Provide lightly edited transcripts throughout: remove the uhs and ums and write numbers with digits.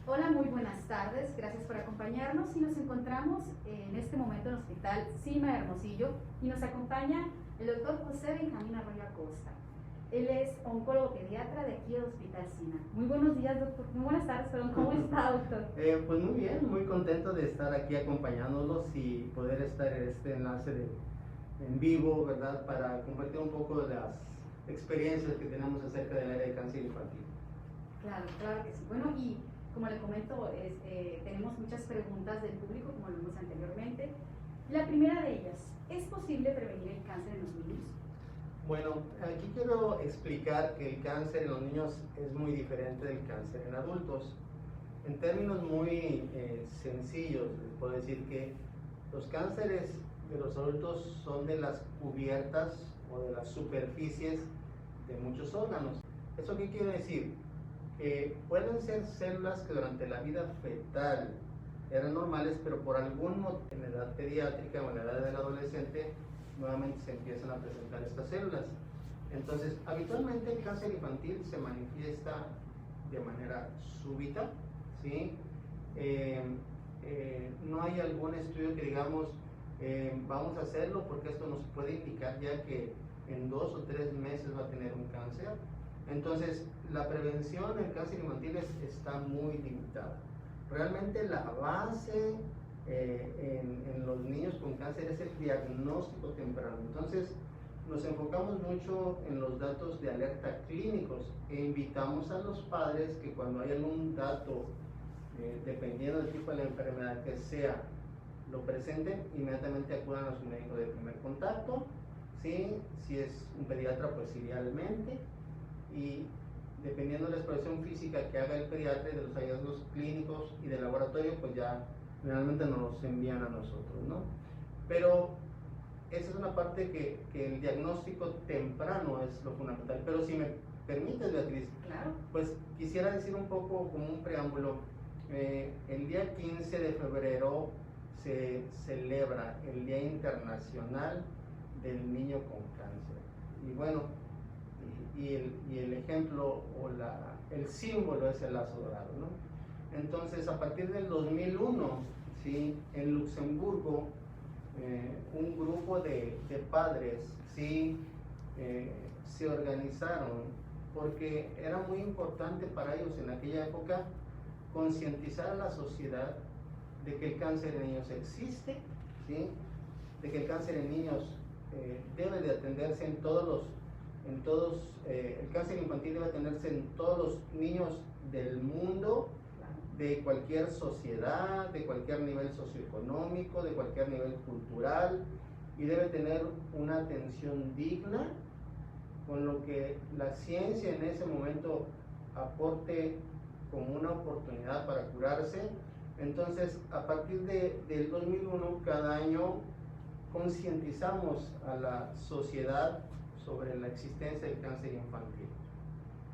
Hola, muy buenas tardes, gracias por acompañarnos y nos encontramos en este momento en el Hospital Cima de Hermosillo y nos acompaña el doctor José Benjamín Arroyo Acosta. Él es oncólogo pediatra de aquí del Hospital Cima. Muy buenos días, doctor. Muy buenas tardes, perdón. ¿Cómo está, doctor? Pues muy bien, muy contento de estar aquí acompañándolos y poder estar en este enlace en vivo, ¿verdad? Para compartir un poco de las experiencias que tenemos acerca del área de cáncer infantil. Claro que sí. Bueno, y como le comento, tenemos muchas preguntas del público, como lo vimos anteriormente. La primera de ellas, ¿es posible prevenir el cáncer en los niños? Bueno, aquí quiero explicar que el cáncer en los niños es muy diferente del cáncer en adultos. En términos muy sencillos, les puedo decir que los cánceres de los adultos son de las cubiertas o de las superficies de muchos órganos. ¿Eso qué quiere decir? Que pueden ser células que durante la vida fetal eran normales, pero por algún motivo en la edad pediátrica o en la edad del adolescente nuevamente se empiezan a presentar estas células. Entonces, habitualmente el cáncer infantil se manifiesta de manera súbita, ¿sí? No hay algún estudio que digamos vamos a hacerlo porque esto nos puede indicar ya que en 2 o 3 meses va a tener un cáncer. Entonces, la prevención en cáncer infantil está muy limitada. Realmente la base en los niños con cáncer es el diagnóstico temprano. Entonces, nos enfocamos mucho en los datos de alerta clínicos e invitamos a los padres que cuando hay algún dato, dependiendo del tipo de la enfermedad que sea, lo presenten, inmediatamente acudan a su médico de primer contacto, ¿sí? Si es un pediatra, pues idealmente, y dependiendo de la exploración física que haga el pediatra y de los hallazgos clínicos y de laboratorio, pues ya generalmente nos los envían a nosotros, ¿no? Pero esa es una parte que el diagnóstico temprano es lo fundamental. Pero si me permites, Beatriz, claro, pues quisiera decir un poco como un preámbulo. El día 15 de febrero se celebra el Día Internacional del Niño con Cáncer. Y bueno, y el ejemplo o el símbolo es el lazo dorado, ¿no? Entonces, a partir del 2001, ¿sí? En Luxemburgo, un grupo de padres, ¿sí? Se organizaron porque era muy importante para ellos en aquella época concientizar a la sociedad de que el cáncer en niños existe, ¿sí? De que el cáncer en niños debe de atenderse el cáncer infantil debe atenderse en todos los niños del mundo, de cualquier sociedad, de cualquier nivel socioeconómico, de cualquier nivel cultural, y debe tener una atención digna, con lo que la ciencia en ese momento aporte como una oportunidad para curarse. Entonces, a partir del 2001, cada año concientizamos a la sociedad sobre la existencia del cáncer infantil.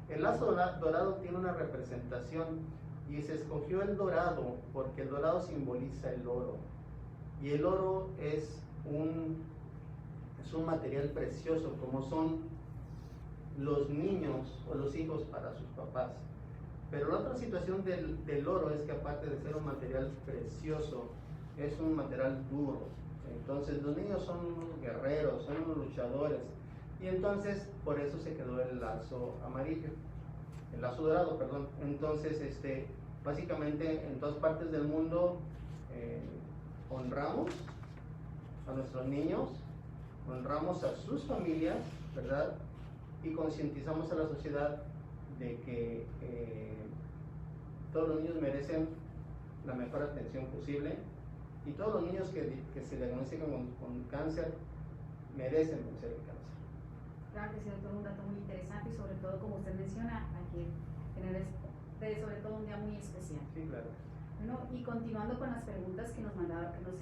El lazo dorado tiene una representación y se escogió el dorado porque el dorado simboliza el oro, y el oro es un material precioso, como son los niños o los hijos para sus papás. Pero la otra situación del oro es que, aparte de ser un material precioso, es un material duro. Entonces los niños son unos guerreros, son unos luchadores, y entonces por eso se quedó el lazo amarillo, el lazo dorado, perdón. Entonces, básicamente en todas partes del mundo honramos a nuestros niños, honramos a sus familias, ¿verdad? Y concientizamos a la sociedad de que todos los niños merecen la mejor atención posible, y todos los niños que se diagnostican con cáncer merecen vencer el cáncer. Claro que sí, doctor, un dato muy interesante y sobre todo, como usted menciona, hay que tener sobre todo un día muy especial. Sí, claro. Bueno, y continuando con las preguntas que nos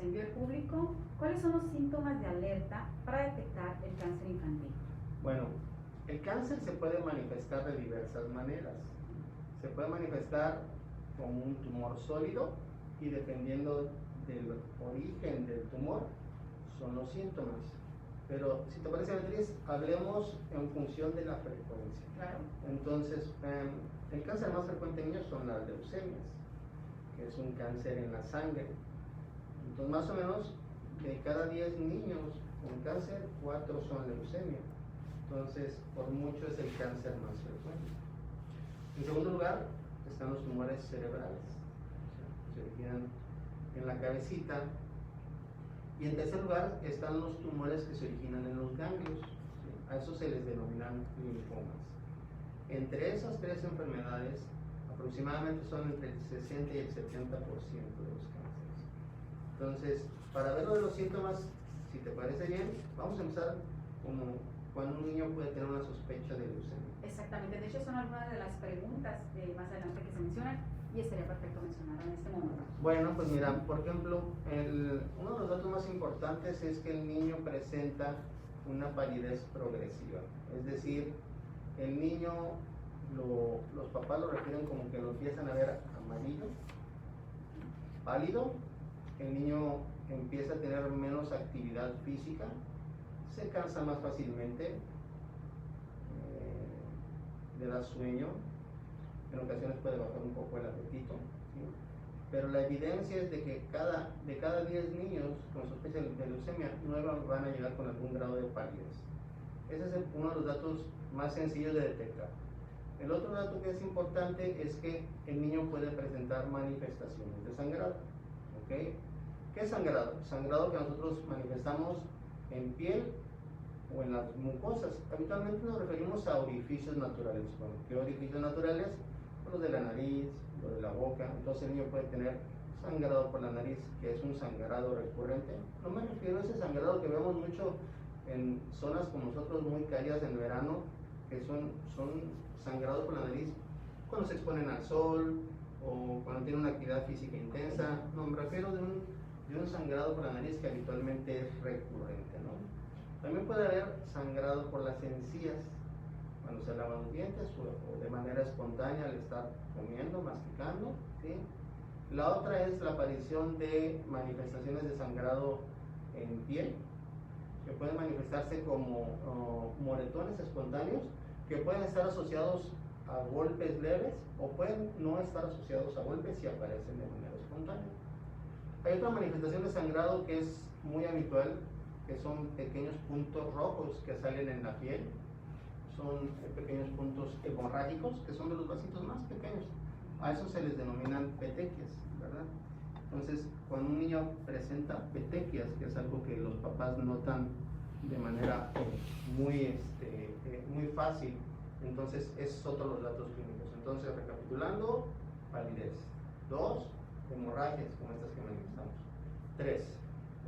envió el público, ¿cuáles son los síntomas de alerta para detectar el cáncer infantil? Bueno, el cáncer se puede manifestar de diversas maneras. Se puede manifestar como un tumor sólido, y dependiendo del origen del tumor son los síntomas. Pero si te parece, Beatriz, hablemos en función de la frecuencia. Claro. Entonces, el cáncer más frecuente en niños son las leucemias. que es un cáncer en la sangre. Entonces, más o menos, de cada 10 niños con cáncer, 4 son leucemia. Entonces, por mucho es el cáncer más frecuente. En segundo lugar, están los tumores cerebrales, o sea, se originan en la cabecita. Y en tercer lugar están los tumores que se originan en los ganglios, ¿sí? A eso se les denominan linfomas. Entre esas tres enfermedades, aproximadamente son entre el 60 y el 70% de los cánceres. Entonces, para ver lo de los síntomas, si te parece bien, vamos a empezar como cuando un niño puede tener una sospecha de leucemia. Exactamente, de hecho son algunas de las preguntas más adelante que se mencionan y estaría perfecto mencionar en este momento. Bueno, pues mira, por ejemplo, uno de los datos más importantes es que el niño presenta una palidez progresiva, es decir, el niño, los papás lo refieren como que lo empiezan a ver amarillo, pálido, el niño empieza a tener menos actividad física, se cansa más fácilmente, le da sueño, en ocasiones puede bajar un poco el apetito, ¿sí? Pero la evidencia es de que de cada 10 niños con sospecha de leucemia, 9 van a llegar con algún grado de palidez. Ese es uno de los datos más sencillos de detectar. El otro dato que es importante es que el niño puede presentar manifestaciones de sangrado. ¿Okay? ¿Qué es sangrado? Sangrado que nosotros manifestamos en piel o en las mucosas. Habitualmente nos referimos a orificios naturales. Bueno, ¿qué orificios naturales? Los de la nariz, los de la boca. Entonces el niño puede tener sangrado por la nariz, que es un sangrado recurrente. No me refiero a ese sangrado que vemos mucho en zonas como nosotros muy cálidas en verano, que son sangrados por la nariz cuando se exponen al sol o cuando tienen una actividad física intensa. No, me refiero de un sangrado por la nariz que habitualmente es recurrente, ¿no? También puede haber sangrado por las encías cuando se lavan los dientes o de manera espontánea al estar comiendo, masticando, ¿sí? La otra es la aparición de manifestaciones de sangrado en piel, que pueden manifestarse como moretones espontáneos, que pueden estar asociados a golpes leves o pueden no estar asociados a golpes y aparecen de manera espontánea. Hay otra manifestación de sangrado que es muy habitual, que son pequeños puntos rojos que salen en la piel. Son pequeños puntos hemorrágicos, que son de los vasitos más pequeños. A eso se les denominan petequias, ¿verdad? Entonces, cuando un niño presenta petequias, que es algo que los papás notan de manera muy fácil, entonces esos son otros los datos clínicos. Entonces, recapitulando, palidez. 2, hemorragias, como estas que manifestamos. 3,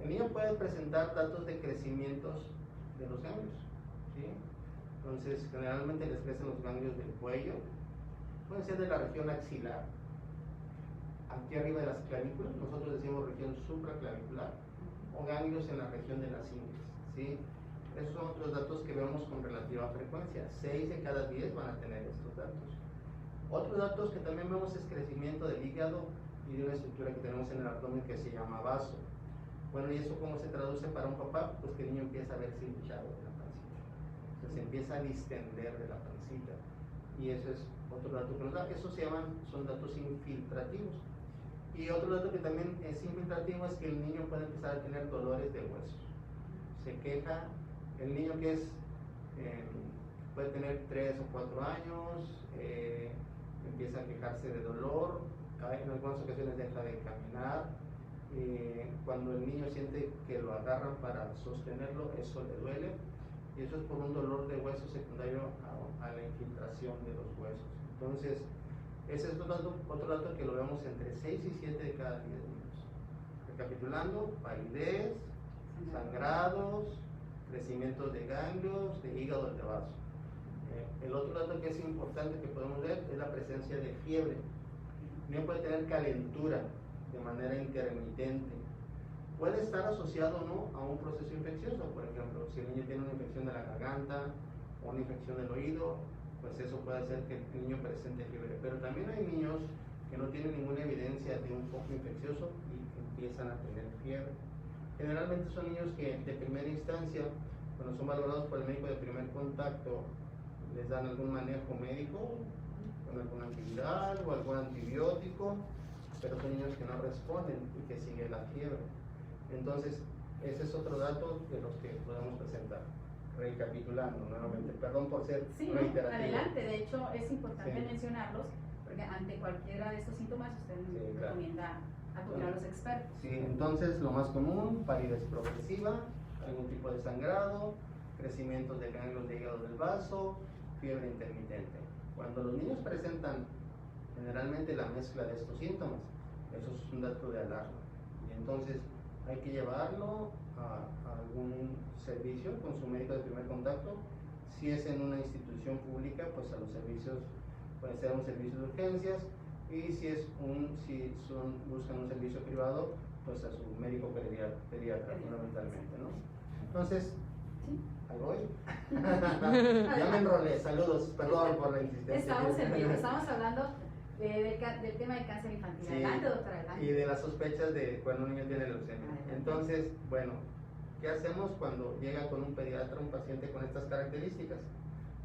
el niño puede presentar datos de crecimientos de los ganglios, ¿sí? Entonces, generalmente les crecen los ganglios del cuello, pueden ser de la región axilar, aquí arriba de las clavículas, nosotros decimos región supraclavicular, o ganglios en la región de las ingles, ¿sí? Esos son otros datos que vemos con relativa frecuencia. 6 de cada 10 van a tener estos datos. Otros datos que también vemos es crecimiento del hígado y de una estructura que tenemos en el abdomen que se llama vaso. Bueno, ¿y eso cómo se traduce para un papá? Pues que el niño empieza a verse hinchado de la pancita. Se empieza a distender de la pancita. Y eso es otro dato que nos da. Esos son datos infiltrativos. Y otro dato que también es infiltrativo es que el niño puede empezar a tener dolores de huesos. Se queja, el niño que puede tener 3 o 4 años, empieza a quejarse de dolor, en algunas ocasiones deja de caminar. Cuando el niño siente que lo agarran para sostenerlo, eso le duele. Y eso es por un dolor de hueso secundario a la infiltración de los huesos. Entonces, ese es otro dato que lo vemos entre 6 y 7 de cada 10 niños. Recapitulando, palidez, sangrados, crecimientos de ganglios, de hígado, de vaso. El otro dato que es importante que podemos ver es la presencia de fiebre. El niño puede tener calentura de manera intermitente. Puede estar asociado o no a un proceso infeccioso. Por ejemplo, si el niño tiene una infección de la garganta o una infección del oído, pues eso puede hacer que el niño presente fiebre. Pero también hay niños que no tienen ninguna evidencia de un foco infeccioso y empiezan a tener fiebre. Generalmente son niños que de primera instancia, cuando son valorados por el médico de primer contacto, les dan algún manejo médico con alguna antiviral o algún antibiótico pero son niños que no responden y que sigue la fiebre. Entonces, ese es otro dato de los que podemos presentar. Recapitulando nuevamente, perdón por ser reiterativo. Adelante, de hecho es importante Sí. mencionarlos porque ante cualquiera de estos síntomas usted nos recomienda acudir a los expertos. Sí, entonces lo más común, palidez progresiva, algún tipo de sangrado, crecimiento de ganglios de hígado del vaso, fiebre intermitente. Cuando los niños presentan generalmente la mezcla de estos síntomas, eso es un dato de alarma. Y entonces hay que llevarlo a algún servicio con su médico de primer contacto. Si es en una institución pública, pues a los servicios, puede ser un servicio de urgencias, y buscan un servicio privado, pues a su médico pediatra fundamentalmente, ¿no? Entonces, ahí voy. Ya me enrolé, saludos, perdón por la insistencia. Estamos en vivo, estamos hablando del tema de cáncer infantil. Sí, adelante, doctora, adelante. y de las sospechas de cuando un niño tiene leucemia. Entonces, bueno, ¿qué hacemos cuando llega con un pediatra un paciente con estas características?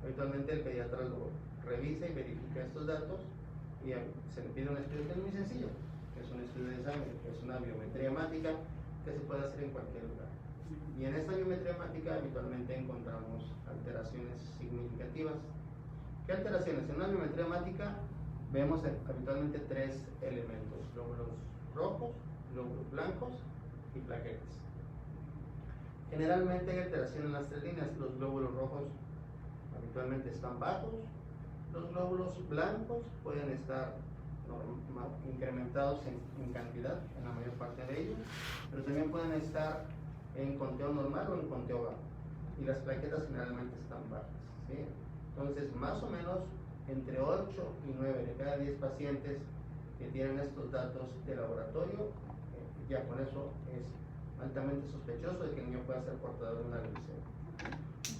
Habitualmente el pediatra lo revisa y verifica estos datos y se le pide un estudio que es muy sencillo, que es un estudio de sangre, que es una biometría hemática que se puede hacer en cualquier lugar. Y en esta biometría hemática habitualmente encontramos alteraciones significativas. ¿Qué alteraciones? En una biometría hemática vemos habitualmente tres elementos: glóbulos rojos, glóbulos blancos y plaquetas. Generalmente hay alteración en las tres líneas. Los glóbulos rojos habitualmente están bajos, los glóbulos blancos pueden estar incrementados en cantidad en la mayor parte de ellos, pero también pueden estar en conteo normal o en conteo bajo, y las plaquetas generalmente están bajas, ¿sí? Entonces, más o menos entre 8 y 9 de cada 10 pacientes que tienen estos datos de laboratorio, ya con eso es altamente sospechoso de que el niño pueda ser portador de una leucemia.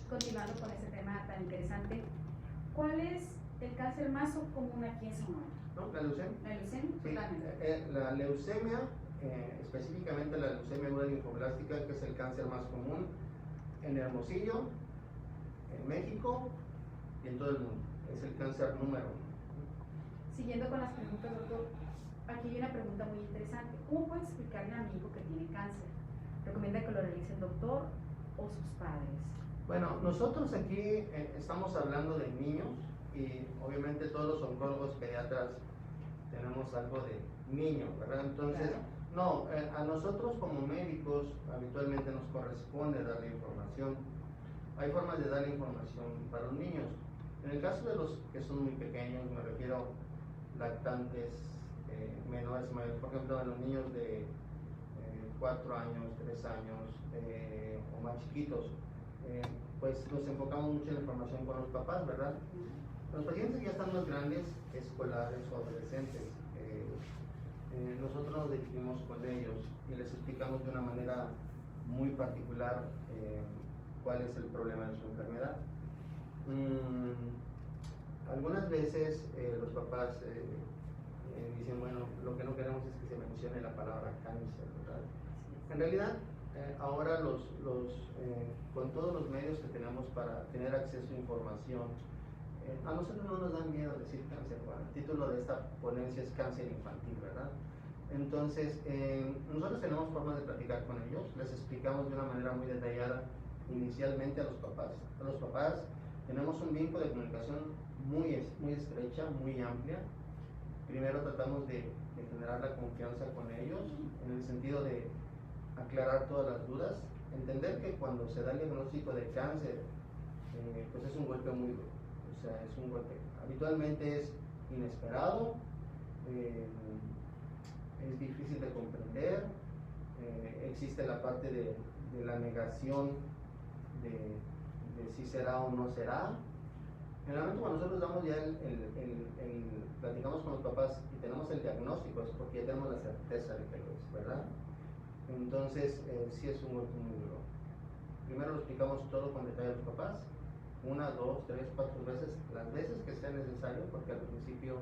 Continuando con ese tema tan interesante, ¿cuál es el cáncer más común aquí en Sonora? ¿No? ¿La leucemia? ¿La leucemia? Sí, Totalmente. la leucemia, específicamente la leucemia aguda linfoblástica, que es el cáncer más común en Hermosillo, en México y en todo el mundo. Es el cáncer número 1. Siguiendo con las preguntas, doctor, aquí hay una pregunta muy interesante. ¿Cómo puede explicarle a mi hijo que tiene cáncer? ¿Recomienda que lo realice el doctor o sus padres? Bueno, nosotros aquí estamos hablando de niños, y obviamente todos los oncólogos pediatras tenemos algo de niño, ¿verdad? Entonces, no, a nosotros como médicos habitualmente nos corresponde darle información. Hay formas de darle información para los niños. En el caso de los que son muy pequeños, me refiero lactantes, menores, por ejemplo, en los niños de 4 años, 3 años o más chiquitos, pues nos enfocamos mucho en la información con los papás, ¿verdad? Los pacientes que ya están más grandes, escolares o adolescentes, nosotros nos dirigimos con ellos y les explicamos de una manera muy particular cuál es el problema de su enfermedad. Algunas veces los papás dicen, bueno, lo que no queremos es que se mencione la palabra cáncer, ¿verdad? En realidad, ahora con todos los medios que tenemos para tener acceso a información, a nosotros no nos da miedo decir cáncer. Bueno, el título de esta ponencia es cáncer infantil, ¿verdad? Entonces, nosotros tenemos formas de platicar con ellos, les explicamos de una manera muy detallada inicialmente a los papás. A los papás tenemos un vínculo de comunicación muy estrecha, muy amplia. Primero tratamos de generar la confianza con ellos, en el sentido de aclarar todas las dudas, entender que cuando se da el diagnóstico de cáncer, pues es un golpe muy duro. O sea, es un golpe, habitualmente es inesperado, es difícil de comprender, existe la parte de la negación de si será o no será. Generalmente cuando nosotros damos ya platicamos con los papás y tenemos el diagnóstico, es porque ya tenemos la certeza de que lo es, ¿verdad? Entonces, sí es un golpe muy duro. Primero lo explicamos todo con detalle a los papás, 1, 2, 3, 4 veces, las veces que sea necesario, porque al principio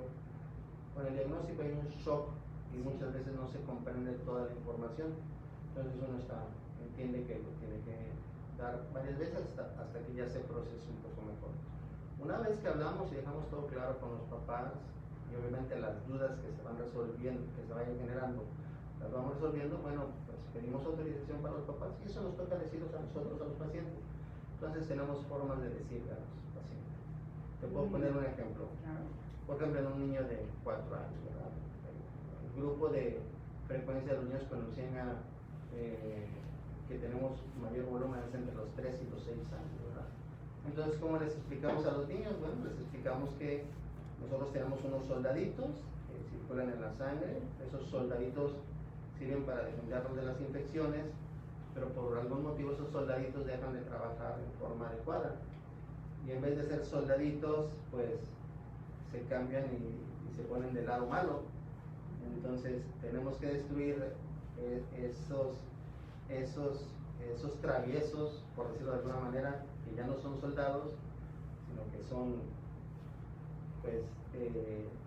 con el diagnóstico hay un shock y muchas veces no se comprende toda la información. Entonces uno entiende que lo tiene que dar varias veces hasta que ya se procese un poco mejor. Una vez que hablamos y dejamos todo claro con los papás, y obviamente las dudas que se van resolviendo, que se vayan generando, las vamos resolviendo, bueno, pues pedimos autorización para los papás y eso nos toca decirlos a nosotros, a los pacientes. Entonces tenemos formas de decirle a los pacientes. Te puedo poner un ejemplo. Por ejemplo, en un niño de 4 años, ¿verdad? El grupo de frecuencia de los niños con leucemia que tenemos mayor volumen es entre los 3 y los 6 años, ¿verdad? Entonces, ¿cómo les explicamos a los niños? Bueno, les explicamos que nosotros tenemos unos soldaditos que circulan en la sangre. Esos soldaditos sirven para defendernos de las infecciones, pero por algún motivo esos soldaditos dejan de trabajar en forma adecuada. Y en vez de ser soldaditos, pues se cambian y se ponen del lado malo. Entonces tenemos que destruir esos traviesos, por decirlo de alguna manera, que ya no son soldados, sino que son pues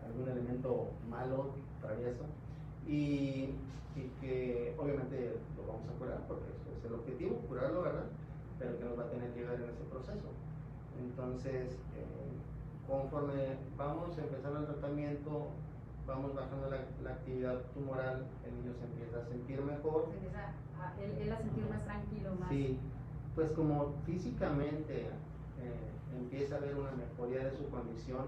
algún elemento malo, travieso, y que obviamente lo vamos a curar, porque eso es el objetivo, curarlo, ¿verdad? Pero que nos va a tener que ayudar en ese proceso. Entonces, conforme vamos empezando el tratamiento, vamos bajando la actividad tumoral, el niño se empieza a sentir mejor. Se empieza él a sentir más tranquilo, más. Sí, pues como físicamente empieza a haber una mejoría de su condición,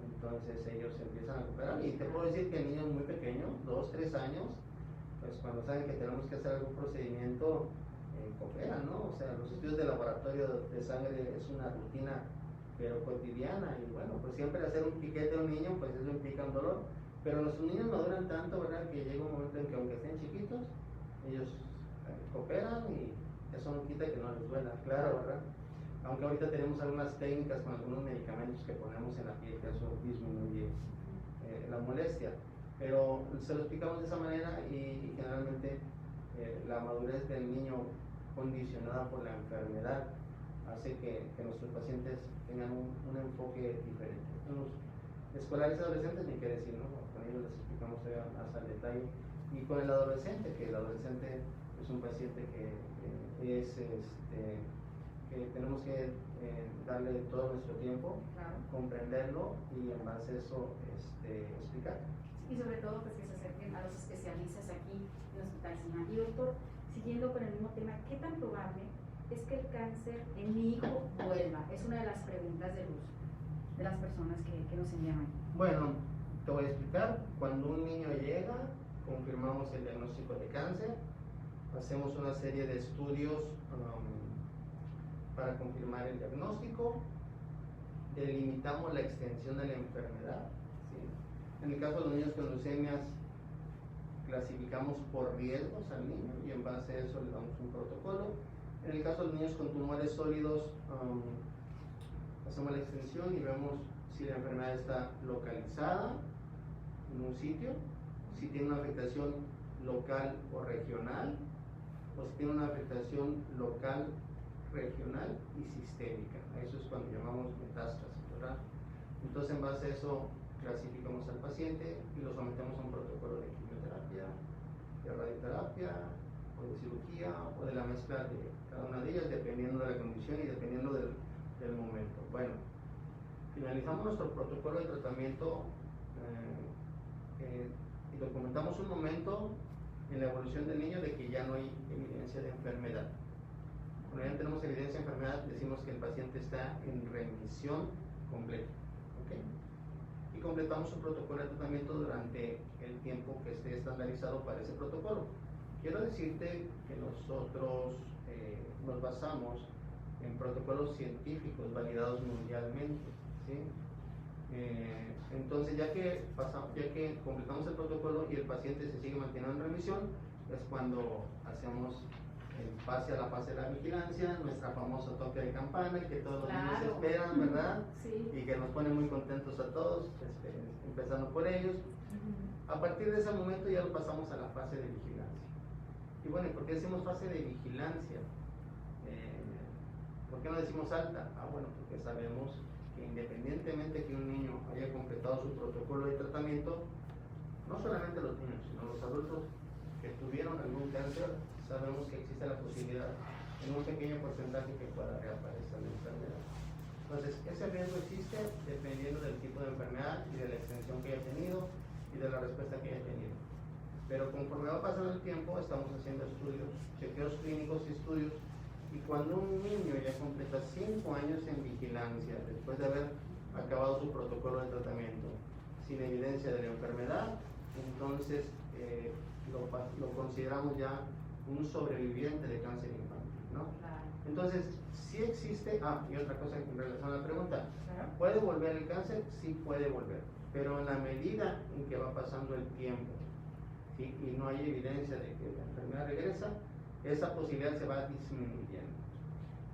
entonces ellos se empiezan a recuperar. Y te puedo decir que niños muy pequeños, 2, 3 años, pues cuando saben que tenemos que hacer algún procedimiento, cooperan, ¿no? O sea, los estudios de laboratorio de sangre es una rutina pero cotidiana, y bueno, pues siempre hacer un piquete a un niño, pues eso implica un dolor, pero nuestros niños maduran tanto, ¿verdad? Que llega un momento en que aunque estén chiquitos, ellos cooperan y eso no quita que no les duela, claro, ¿verdad? Aunque ahorita tenemos algunas técnicas con algunos medicamentos que ponemos en la piel, que eso disminuye la molestia, pero se lo explicamos de esa manera y generalmente la madurez del niño condicionada por la enfermedad hace que nuestros pacientes tengan un enfoque diferente. Los escolares y adolescentes, ni qué decir, ¿no? Con ellos les explicamos más al detalle. Y con el adolescente, que el adolescente es un paciente que tenemos que darle todo nuestro tiempo, claro, comprenderlo y en base a eso explicar. Y sobre todo pues que se acerquen a los especialistas aquí en el Hospital Sima. Y doctor, siguiendo con el mismo tema, ¿qué tan probable es que el cáncer en mi hijo vuelva? Es una de las preguntas de las personas que nos envían. Bueno, te voy a explicar. Cuando un niño llega, confirmamos el diagnóstico de cáncer, hacemos una serie de estudios para confirmar el diagnóstico, delimitamos la extensión de la enfermedad, ¿sí? En el caso de los niños con leucemias, clasificamos por riesgos al niño y en base a eso le damos un protocolo. En el caso de los niños con tumores sólidos, hacemos la extensión y vemos si la enfermedad está localizada en un sitio, si tiene una afectación local o regional, o si tiene una afectación local, regional y sistémica. A eso es cuando llamamos metástasis, ¿verdad? Entonces, en base a eso, clasificamos al paciente y lo sometemos a un protocolo de quimioterapia, de radioterapia, o de cirugía, o de la mezcla de cada una de ellas, dependiendo de la condición y dependiendo del momento. Bueno, finalizamos nuestro protocolo de tratamiento y documentamos un momento en la evolución del niño de que ya no hay evidencia de enfermedad. Cuando ya tenemos evidencia de enfermedad, decimos que el paciente está en remisión completa. ¿Okay? Y completamos su protocolo de tratamiento durante el tiempo que esté estandarizado para ese protocolo. Quiero decirte que nosotros nos basamos en protocolos científicos validados mundialmente, ¿sí? Entonces, ya que completamos el protocolo y el paciente se sigue manteniendo en remisión, es cuando hacemos el pase a la fase de la vigilancia, nuestra famosa toque de campana, que todos los niños esperan, ¿verdad? Sí. Y que nos pone muy contentos a todos, empezando por ellos. A partir de ese momento ya lo pasamos a la fase de vigilancia. Y bueno, ¿por qué decimos fase de vigilancia? ¿Por qué no decimos alta? Bueno, porque sabemos que independientemente que un niño haya completado su protocolo de tratamiento, no solamente los niños, sino los adultos que tuvieron algún cáncer, sabemos que existe la posibilidad en un pequeño porcentaje que pueda reaparecer la enfermedad. Entonces, ese riesgo existe dependiendo del tipo de enfermedad y de la extensión que haya tenido y de la respuesta que haya tenido. Pero conforme va pasando el tiempo, estamos haciendo estudios, chequeos clínicos y estudios, y cuando un niño ya completa 5 años en vigilancia, después de haber acabado su protocolo de tratamiento, sin evidencia de la enfermedad, entonces lo consideramos ya un sobreviviente de cáncer infantil, ¿no? Entonces, sí existe, y otra cosa en relación a la pregunta, ¿puede volver el cáncer? Sí puede volver, pero en la medida en que va pasando el tiempo, ¿sí? Y no hay evidencia de que la enfermedad regresa, esa posibilidad se va disminuyendo.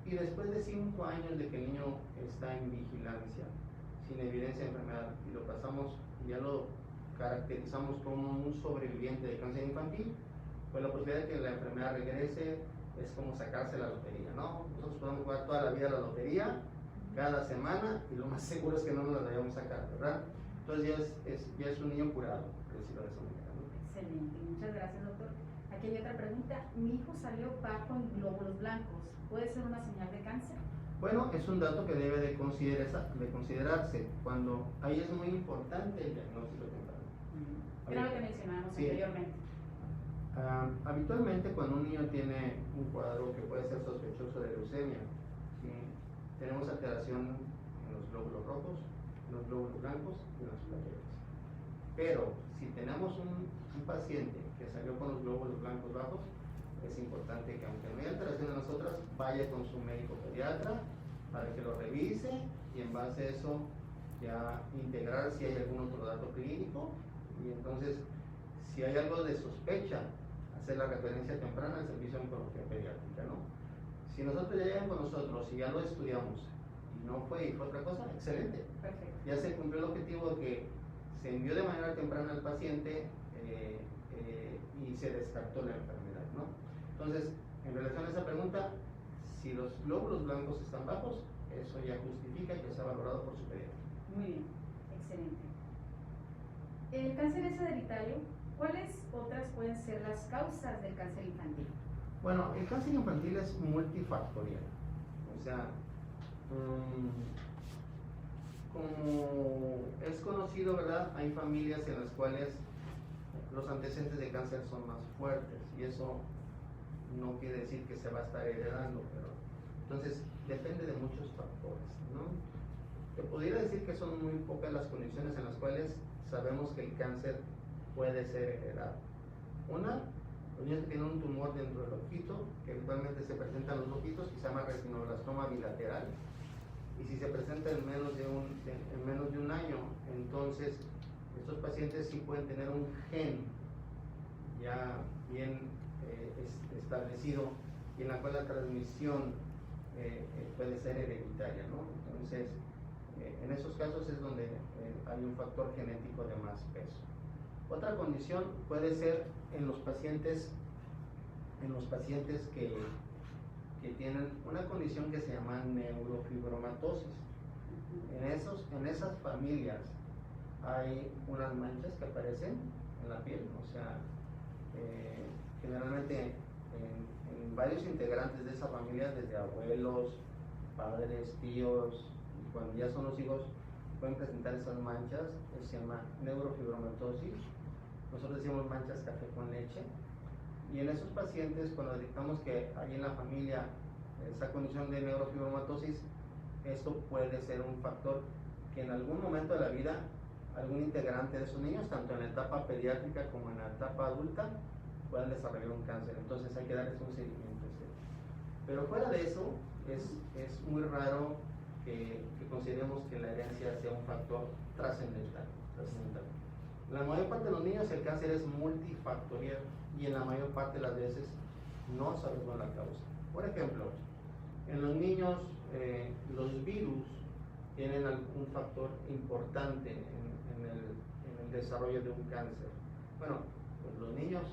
Y después de 5 años de que el niño está en vigilancia, sin evidencia de enfermedad, y lo pasamos, ya lo caracterizamos como un sobreviviente de cáncer infantil, pues la posibilidad de que la enfermedad regrese es como sacarse la lotería, ¿no? Nosotros podemos jugar toda la vida la lotería, cada semana, y lo más seguro es que no nos la debemos sacar, ¿verdad? Entonces ya es un niño curado, por decirlo de esa manera, ¿no? Excelente, muchas gracias, doctor. Aquí hay otra pregunta. Mi hijo salió bajo en glóbulos blancos. ¿Puede ser una señal de cáncer? Bueno, es un dato que debe de considerarse cuando ahí es muy importante el diagnóstico temprano. Era lo que mencionábamos anteriormente. Habitualmente cuando un niño tiene un cuadro que puede ser sospechoso de leucemia, ¿sí? Tenemos alteración en los glóbulos rojos, en los glóbulos blancos y en las plaquetas. Pero si tenemos un paciente que salió con los glóbulos blancos bajos, es importante que aunque no haya alteración en las otras, vaya con su médico pediatra para que lo revise y en base a eso ya integrar si hay algún otro dato clínico, y entonces si hay algo de sospecha, hacer la referencia temprana al servicio de oncología pediátrica, ¿no? Si nosotros ya llegan con nosotros y ya lo estudiamos y no fue y fue otra cosa, excelente. Perfecto. Ya se cumplió el objetivo de que se envió de manera temprana al paciente y se descartó la enfermedad, ¿no? Entonces, en relación a esa pregunta, si los glóbulos blancos están bajos, eso ya justifica que sea valorado por su pediatra. Muy bien, excelente. El cáncer es hereditario. ¿Cuáles otras pueden ser las causas del cáncer infantil? Bueno, el cáncer infantil es multifactorial. O sea, como es conocido, ¿verdad? Hay familias en las cuales los antecedentes de cáncer son más fuertes y eso no quiere decir que se va a estar heredando, pero entonces depende de muchos factores, ¿no? Te podría decir que son muy pocas las condiciones en las cuales sabemos que el cáncer puede ser heredado. Una, los niños que tienen un tumor dentro del ojito, que habitualmente se presenta en los ojitos, que se llama retinoblastoma bilateral, y si se presenta en menos de un año, entonces estos pacientes sí pueden tener un gen ya bien establecido y en la cual la transmisión puede ser hereditaria, ¿no? Entonces, en esos casos es donde hay un factor genético de más peso. Otra condición puede ser en los pacientes que tienen una condición que se llama neurofibromatosis. En esas familias hay unas manchas que aparecen en la piel, o sea, generalmente en varios integrantes de esa familia, desde abuelos, padres, tíos, y cuando ya son los hijos, pueden presentar esas manchas, que se llama neurofibromatosis. Nosotros decimos manchas café con leche. Y en esos pacientes, cuando detectamos que hay en la familia esa condición de neurofibromatosis, esto puede ser un factor que en algún momento de la vida, algún integrante de esos niños, tanto en la etapa pediátrica como en la etapa adulta, puedan desarrollar un cáncer. Entonces hay que darles un seguimiento. Pero fuera de eso, es muy raro que consideremos que la herencia sea un factor trascendental. En la mayor parte de los niños el cáncer es multifactorial y en la mayor parte de las veces no sabemos la causa. Por ejemplo, en los niños los virus tienen un factor importante en el desarrollo de un cáncer. Bueno, pues los niños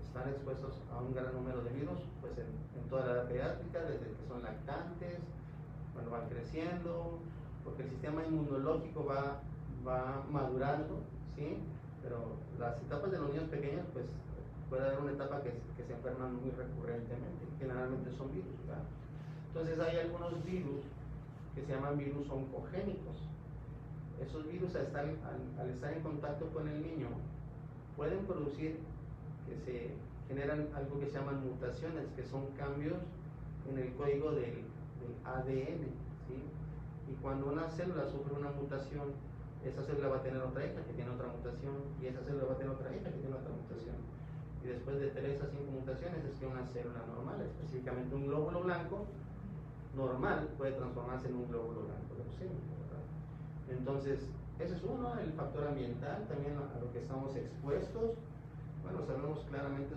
están expuestos a un gran número de virus pues en toda la edad pediátrica, desde que son lactantes, cuando van creciendo, porque el sistema inmunológico va madurando, ¿sí? Pero las etapas de los niños pequeños, pues puede haber una etapa que se enferman muy recurrentemente, generalmente son virus, ¿verdad? Entonces hay algunos virus que se llaman virus oncogénicos. Esos virus al estar en contacto con el niño pueden producir que se generan algo que se llaman mutaciones, que son cambios en el código del ADN, ¿sí? Y cuando una célula sufre una mutación, esa célula va a tener otra hija que tiene otra mutación, y esa célula va a tener otra hija que tiene otra mutación. Y después de 3 a 5 mutaciones es que una célula normal, específicamente un glóbulo blanco normal, puede transformarse en un glóbulo blanco leucémico, ¿verdad? Entonces, ese es uno, el factor ambiental, también a lo que estamos expuestos. Bueno, sabemos claramente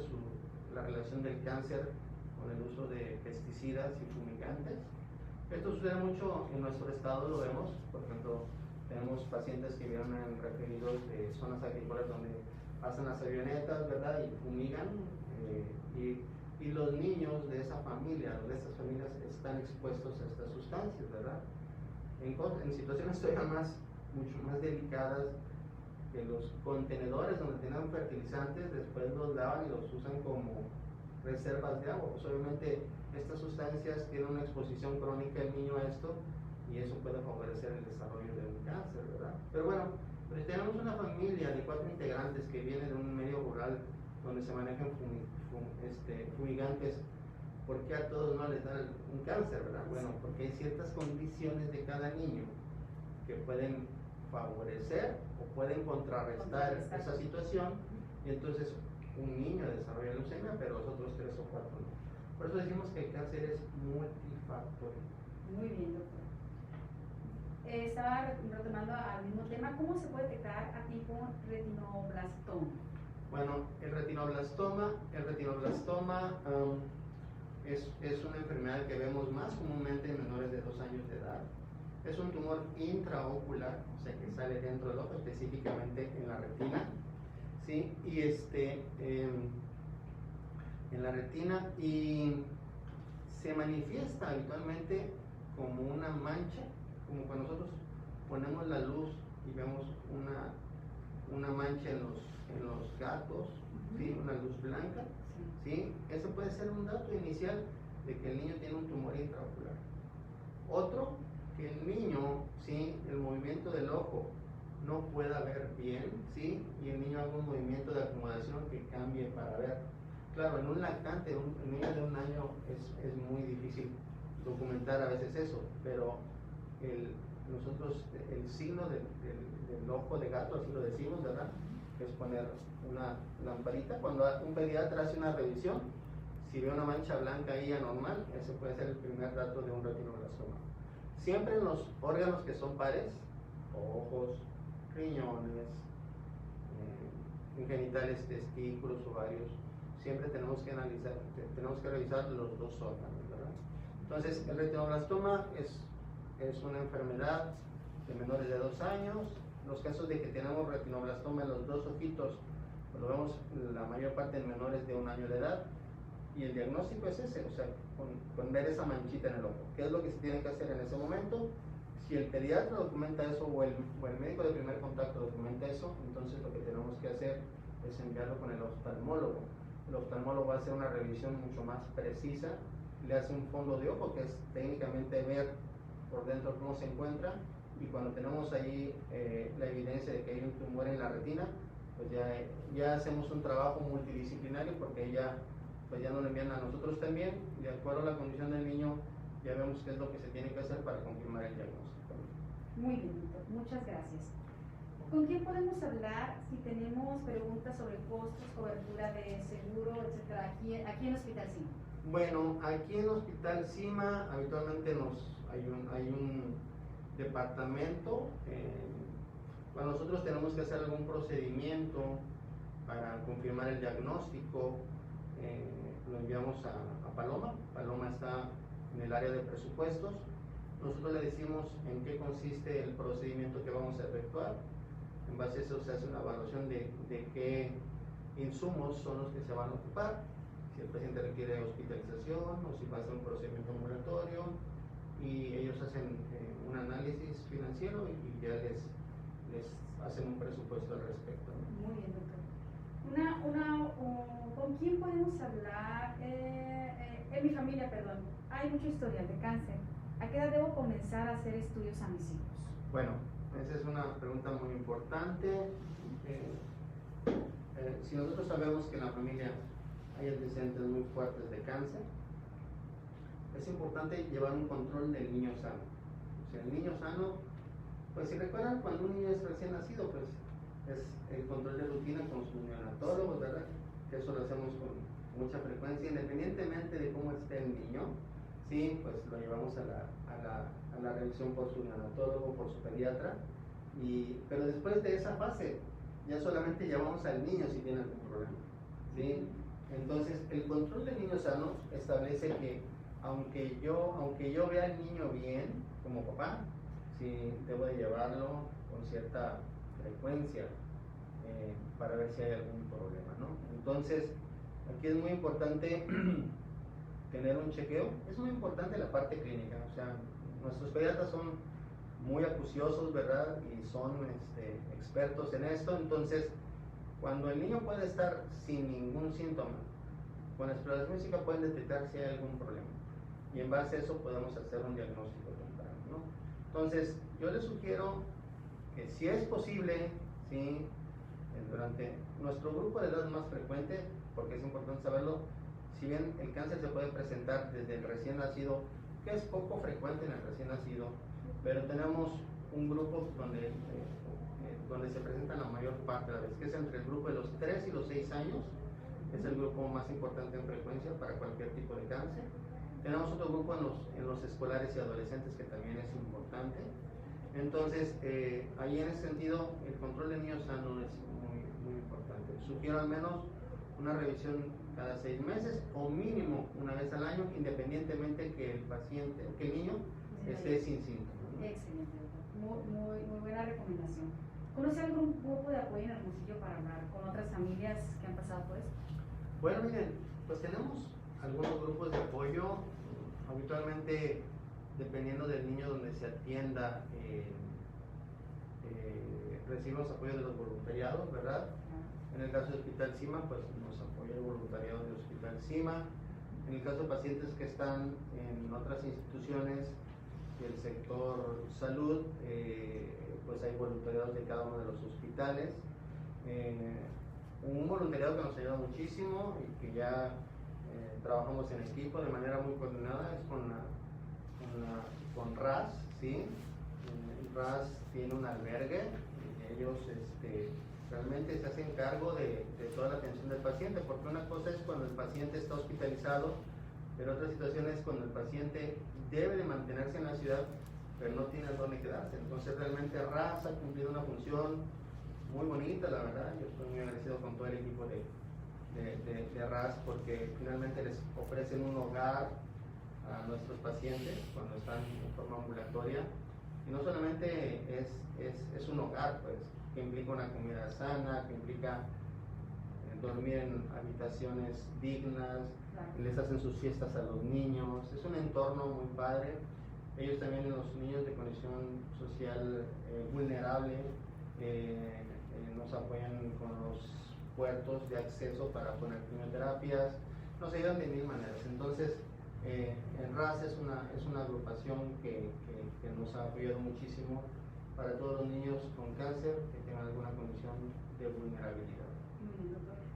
la relación del cáncer con el uso de pesticidas y fumigantes. Esto sucede mucho en nuestro estado, lo vemos. Por ejemplo, tenemos pacientes que vienen referidos de zonas agrícolas donde pasan las avionetas, ¿verdad? Y fumigan, y los niños de esa familia, de estas familias, están expuestos a estas sustancias, ¿verdad? En situaciones todavía mucho más delicadas, que los contenedores donde tenían fertilizantes después los lavan y los usan como reservas de agua. Pues obviamente estas sustancias tienen una exposición crónica del niño a esto, y eso puede favorecer el desarrollo del cáncer, ¿verdad? Pero bueno, pues tenemos una familia de 4 integrantes que viene de un medio rural donde se manejan fumigantes. ¿Por qué a todos no les dan un cáncer, verdad? Bueno, porque hay ciertas condiciones de cada niño que pueden favorecer o pueden contrarrestar esa situación, y entonces un niño desarrolla leucemia, pero los otros 3 o 4 no. Por eso decimos que el cáncer es multifactorial. Muy bien, doctor. Estaba retomando al mismo tema, ¿cómo se puede detectar a tiempo retinoblastoma? Bueno, el retinoblastoma es una enfermedad que vemos más comúnmente en menores de 2 años de edad. Es un tumor intraocular, o sea que sale dentro del ojo, específicamente en la retina, ¿sí? Y en la retina, y se manifiesta habitualmente como una mancha, como cuando nosotros ponemos la luz y vemos una mancha en los gatos, ¿sí? Una luz blanca, ¿sí? Eso puede ser un dato inicial de que el niño tiene un tumor intraocular. Otro, que el niño, ¿sí? El movimiento del ojo no pueda ver bien, ¿sí? Y el niño haga un movimiento de acomodación que cambie para ver. Claro, en un lactante, un niño de 1 año, es muy difícil documentar a veces eso, pero nosotros el signo del ojo de gato, así lo decimos, ¿verdad? Es poner una lamparita. Cuando un pediatra hace una revisión, si ve una mancha blanca ahí anormal, ese puede ser el primer dato de un retinoblastoma. Siempre en los órganos que son pares, ojos, riñones, genitales, testículos, ovarios, siempre tenemos que revisar los 2 órganos, ¿verdad? Entonces, el retinoblastoma es una enfermedad de menores de 2 años. Los casos de que tenemos retinoblastoma en los 2 ojitos, pues lo vemos la mayor parte en menores de 1 año de edad, y el diagnóstico es ese, o sea, con ver esa manchita en el ojo. ¿Qué es lo que se tiene que hacer en ese momento? Si el pediatra documenta eso, o el médico de primer contacto documenta eso, entonces lo que tenemos que hacer es enviarlo con el oftalmólogo. El oftalmólogo va a hacer una revisión mucho más precisa, le hace un fondo de ojo, que es técnicamente ver por dentro cómo se encuentra, y cuando tenemos ahí la evidencia de que hay un tumor en la retina, pues ya hacemos un trabajo multidisciplinario, porque pues ya nos lo envían a nosotros también, y de acuerdo a la condición del niño ya vemos qué es lo que se tiene que hacer para confirmar el diagnóstico. Muy bien, doctor, muchas gracias. ¿Con quién podemos hablar si tenemos preguntas sobre costos, cobertura de seguro, etcétera, aquí en Hospital CIMA? Bueno, aquí en Hospital CIMA habitualmente hay un departamento. Cuando nosotros tenemos que hacer algún procedimiento para confirmar el diagnóstico, lo enviamos a Paloma. Paloma está en el área de presupuestos. Nosotros le decimos en qué consiste el procedimiento que vamos a efectuar. En base a eso se hace una evaluación de qué insumos son los que se van a ocupar, si el paciente requiere hospitalización o si va a ser un procedimiento ambulatorio, y ellos hacen un análisis financiero y ya les hacen un presupuesto al respecto, ¿no? Muy bien, doctor. ¿Con quién podemos hablar? En mi familia, perdón, hay mucho historial de cáncer. ¿A qué edad debo comenzar a hacer estudios a mis hijos? Bueno, esa es una pregunta muy importante. Si nosotros sabemos que en la familia hay antecedentes muy fuertes de cáncer, es importante llevar un control del niño sano. O sea, el niño sano, pues si recuerdan, cuando un niño es recién nacido, pues es el control de rutina con su neonatólogo, ¿verdad? Que eso lo hacemos con mucha frecuencia, independientemente de cómo esté el niño. Sí, pues lo llevamos a la revisión por su neonatólogo, por su pediatra, pero después de esa fase, ya solamente llevamos al niño si tiene algún problema, ¿sí? Entonces, el control del niño sano establece que aunque yo vea al niño bien, como papá, sí, debo de llevarlo con cierta frecuencia para ver si hay algún problema, ¿no? Entonces, aquí es muy importante tener un chequeo. Es muy importante la parte clínica, o sea, nuestros pediatras son muy acuciosos, ¿verdad? Y son expertos en esto. Entonces, cuando el niño puede estar sin ningún síntoma, con la exploración física pueden detectar si hay algún problema. Y en base a eso podemos hacer un diagnóstico temprano, ¿no? Entonces, yo les sugiero que si es posible, ¿sí? Durante nuestro grupo de edad más frecuente, porque es importante saberlo, si bien el cáncer se puede presentar desde el recién nacido, que es poco frecuente en el recién nacido, pero tenemos un grupo donde se presenta la mayor parte de la vez, que es entre el grupo de los 3 y los 6 años, es el grupo más importante en frecuencia para cualquier tipo de cáncer. Tenemos otro grupo en los escolares y adolescentes que también es importante. Entonces, ahí en ese sentido, el control de niños sano es muy, muy importante. Sugiero al menos una revisión cada 6 meses o mínimo una vez al año, independientemente que el niño esté sin síntomas, ¿no? Excelente, muy buena recomendación. ¿Conoce algún grupo de apoyo en Hermosillo para hablar con otras familias que han pasado por esto? Bueno, miren, pues tenemos algunos grupos de apoyo. Habitualmente, dependiendo del niño donde se atienda, recibimos apoyo de los voluntariados, ¿verdad? En el caso del Hospital CIMA, pues nos apoya el voluntariado del Hospital CIMA. En el caso de pacientes que están en otras instituciones del sector salud, pues hay voluntariados de cada uno de los hospitales. Un voluntariado que nos ayuda muchísimo y que ya trabajamos en equipo de manera muy coordinada es con RAS, ¿sí? RAS tiene un albergue y ellos realmente se hacen cargo de toda la atención del paciente, porque una cosa es cuando el paciente está hospitalizado, pero otra situación es cuando el paciente debe de mantenerse en la ciudad, pero no tiene dónde quedarse. Entonces realmente RAS ha cumplido una función muy bonita, la verdad. Yo estoy muy agradecido con todo el equipo de RAS, porque finalmente les ofrecen un hogar a nuestros pacientes cuando están en forma ambulatoria, y no solamente es un hogar, pues, que implica una comida sana, que implica dormir en habitaciones dignas, les hacen sus fiestas a los niños, es un entorno muy padre. Ellos también, los niños de condición social vulnerable, nos apoyan con los puertos de acceso para poner quimioterapias, nos ayudan de mil maneras. Entonces, el RAS es una agrupación que nos ha apoyado muchísimo para todos los niños con cáncer que tengan alguna condición de vulnerabilidad.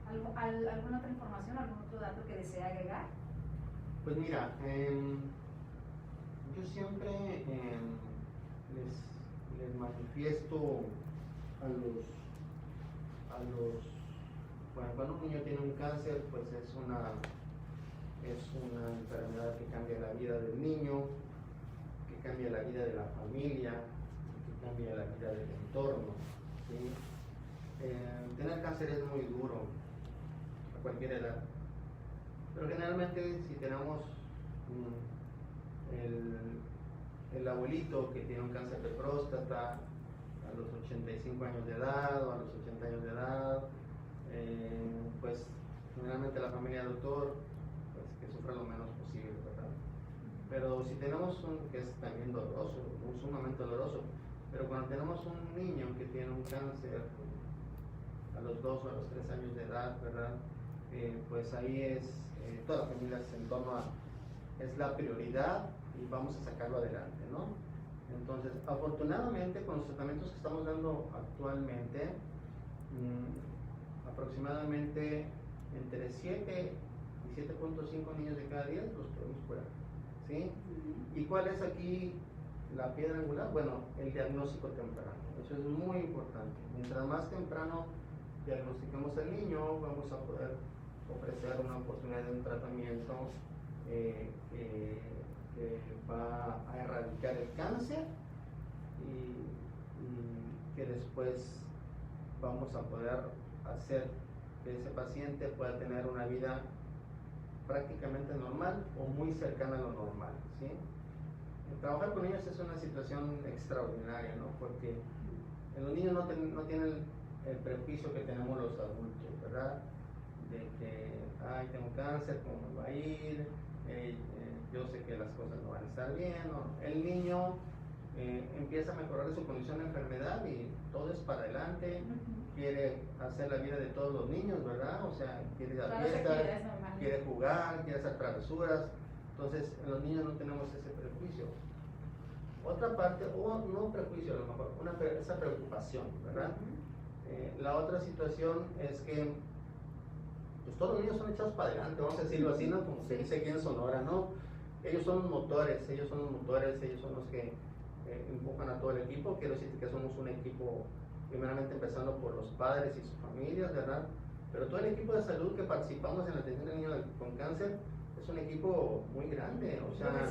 ¿Alguna otra información, algún otro dato que desea agregar? Pues mira, yo siempre les manifiesto bueno, cuando un niño tiene un cáncer, pues es una enfermedad que cambia la vida del niño, que cambia la vida de la familia, que cambia la vida del entorno, ¿sí? Tener cáncer es muy duro a cualquier edad, pero generalmente si tenemos el abuelito que tiene un cáncer de próstata a los 85 años de edad o a los 80 años de edad, pues generalmente la familia del doctor, pues que sufra lo menos posible, ¿verdad? Pero si tenemos que es también doloroso, sumamente doloroso, pero cuando tenemos un niño que tiene un cáncer a los 2 o a los 3 años de edad, ¿verdad? Pues ahí es, toda la familia es en torno a, es la prioridad y vamos a sacarlo adelante, ¿no? Entonces, afortunadamente, con los tratamientos que estamos dando actualmente, aproximadamente entre 7 y 7.5 niños de cada 10 los podemos curar, ¿sí? ¿Y cuál es aquí la piedra angular? Bueno, el diagnóstico temprano. Eso es muy importante. Mientras más temprano diagnostiquemos al niño, vamos a poder ofrecer una oportunidad de un tratamiento que va a erradicar el cáncer y que después vamos a poder hacer que ese paciente pueda tener una vida prácticamente normal o muy cercana a lo normal, ¿sí? Trabajar con niños es una situación extraordinaria, ¿no? Porque los niños no tienen el prejuicio que tenemos los adultos, ¿verdad? De que, ay, tengo cáncer, ¿cómo me va a ir? Yo sé que las cosas no van a estar bien, ¿no? El niño empieza a mejorar su condición de enfermedad y todo es para adelante, quiere hacer la vida de todos los niños, ¿verdad? O sea, quiere ir a fiestas, quiere jugar, quiere hacer travesuras. Entonces, en los niños no tenemos ese prejuicio. Otra parte, o no prejuicio a lo mejor, esa preocupación, ¿verdad? La otra situación es que pues todos los niños son echados para adelante, vamos a decirlo así, ¿no? Como se dice aquí en Sonora, ¿no? Ellos son los motores, ellos son los que empujan a todo el equipo. Quiero decir que somos un equipo, primeramente empezando por los padres y sus familias, ¿verdad? Pero todo el equipo de salud que participamos en la atención de niños con cáncer es un equipo muy grande, o sea,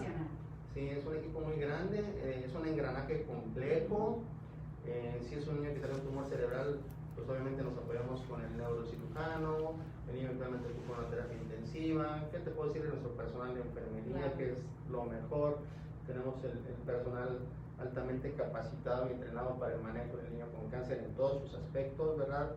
sí, es un equipo muy grande, es un engranaje complejo. Si es un niño que tiene un tumor cerebral, pues obviamente nos apoyamos con el neurocirujano, el niño eventualmente ocupa una terapia intensiva. ¿Qué te puedo decir de nuestro personal de enfermería, que es lo mejor? Tenemos el personal altamente capacitado y entrenado para el manejo del niño con cáncer en todos sus aspectos, ¿verdad?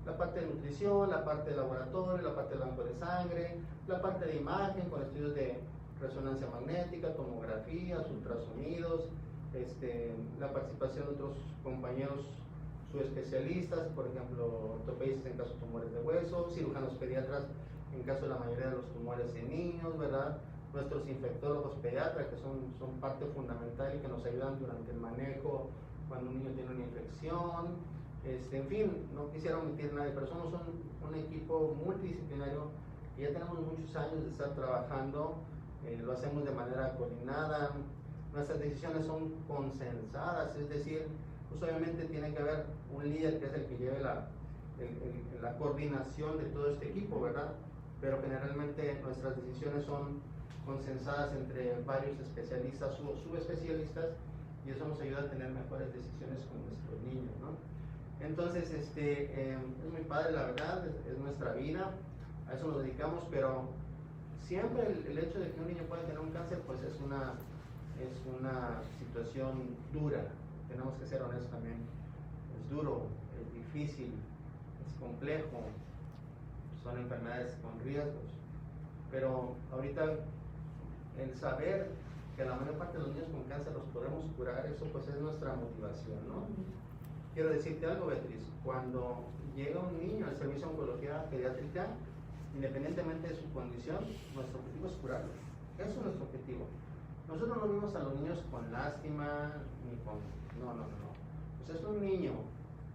La parte de nutrición, la parte de laboratorio, la parte del banco de sangre, la parte de imagen con estudios de resonancia magnética, tomografías, ultrasonidos, la participación de otros compañeros subespecialistas, por ejemplo, ortopedistas en caso de tumores de hueso, cirujanos pediatras en caso de la mayoría de los tumores en niños, ¿verdad? Nuestros infectólogos pediatras, que son parte fundamental y que nos ayudan durante el manejo cuando un niño tiene una infección. En fin, no quisiera omitir nadie, pero somos un equipo multidisciplinario y ya tenemos muchos años de estar trabajando, lo hacemos de manera coordinada, nuestras decisiones son consensadas, es decir, pues obviamente tiene que haber un líder que es el que lleve la coordinación de todo este equipo, ¿verdad? Pero generalmente nuestras decisiones son consensadas entre varios especialistas o subespecialistas y eso nos ayuda a tener mejores decisiones con nuestros niños, ¿no? Entonces, es muy padre, la verdad, es nuestra vida, a eso nos dedicamos, pero siempre el hecho de que un niño pueda tener un cáncer, pues es una situación dura, tenemos que ser honestos también, es duro, es difícil, es complejo, son enfermedades con riesgos, pero ahorita el saber que la mayor parte de los niños con cáncer los podemos curar, eso pues es nuestra motivación, ¿no? Quiero decirte algo, Beatriz, cuando llega un niño al servicio de oncología pediátrica, independientemente de su condición, nuestro objetivo es curarlo. Eso es nuestro objetivo. Nosotros no vemos a los niños con lástima, ni con... No. Pues es un niño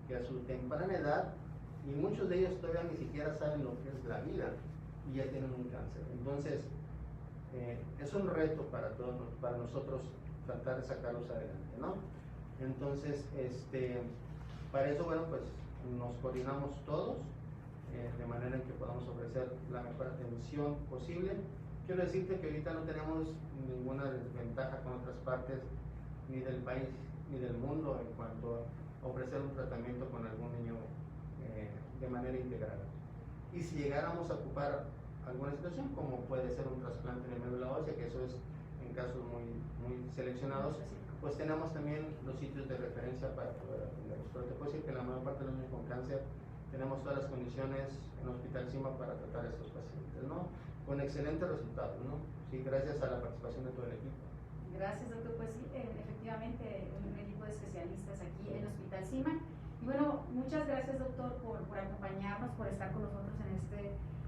que a su temprana edad, y muchos de ellos todavía ni siquiera saben lo que es la vida, y ya tienen un cáncer. Entonces, es un reto para todos, para nosotros tratar de sacarlos adelante, ¿no? Entonces, para eso, bueno, pues nos coordinamos todos de manera en que podamos ofrecer la mejor atención posible. Quiero decirte que ahorita no tenemos ninguna desventaja con otras partes ni del país ni del mundo en cuanto a ofrecer un tratamiento con algún niño de manera integral. Y si llegáramos a ocupar alguna situación, como puede ser un trasplante de médula ósea, que eso es en casos muy seleccionados, pues tenemos también los sitios de referencia para poder atenderlos. Pero te puedo decir que la mayor parte de los niños con cáncer tenemos todas las condiciones en Hospital Cima para tratar a estos pacientes, ¿no? Con excelentes resultados, ¿no? Sí, gracias a la participación de todo el equipo. Gracias, doctor. Pues sí, efectivamente, un equipo de especialistas aquí en Hospital Cima. Y bueno, muchas gracias, doctor, por acompañarnos, por estar con nosotros en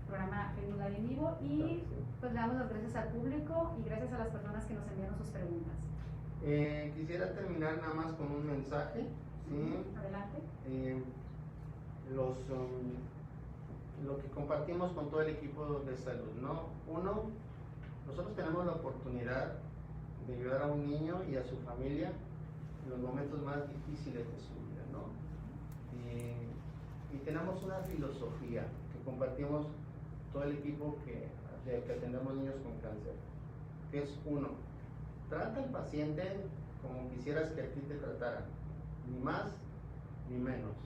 programa Facebook Live en vivo y pues le damos las gracias al público y gracias a las personas que nos enviaron sus preguntas. Quisiera terminar nada más con un mensaje. ¿Sí? Adelante. Lo que compartimos con todo el equipo de salud, ¿no? Uno, nosotros tenemos la oportunidad de ayudar a un niño y a su familia en los momentos más difíciles de su vida, ¿no? Y tenemos una filosofía que compartimos todo el equipo que atendemos niños con cáncer, que es uno, trata al paciente como quisieras que a ti te trataran, ni más ni menos.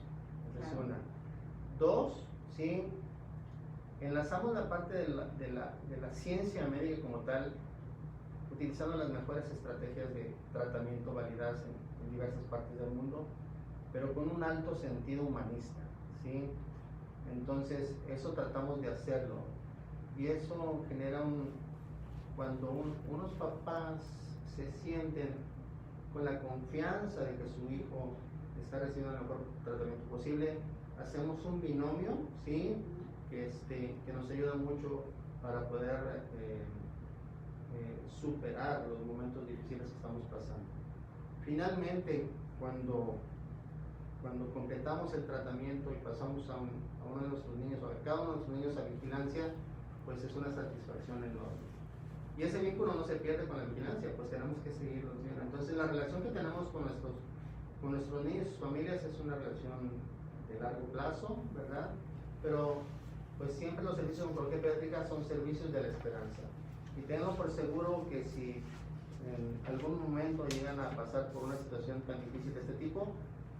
Esa es una. Dos, ¿sí? Enlazamos la parte de la ciencia médica como tal, utilizando las mejores estrategias de tratamiento validadas en diversas partes del mundo, pero con un alto sentido humanista, ¿sí? Entonces, eso tratamos de hacerlo. Y eso genera cuando unos papás se sienten con la confianza de que su hijo está recibiendo el mejor tratamiento posible, hacemos un binomio, ¿sí? Que nos ayuda mucho para poder superar los momentos difíciles que estamos pasando. Finalmente, cuando completamos el tratamiento y pasamos a uno de nuestros niños, o a cada uno de nuestros niños a vigilancia, pues es una satisfacción enorme. Y ese vínculo no se pierde con la vigilancia, pues tenemos que seguirlo viendo. Entonces la relación que tenemos con nuestros niños y sus familias es una relación de largo plazo, ¿verdad? Pero pues siempre los servicios de oncología pediátrica son servicios de la esperanza. Y tengo por seguro que si en algún momento llegan a pasar por una situación tan difícil de este tipo,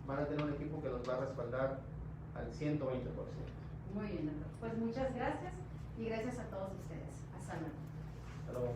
van a tener un equipo que los va a respaldar al 120%. Muy bien, doctor. Pues muchas gracias y gracias a todos ustedes. Hasta luego. Hasta luego.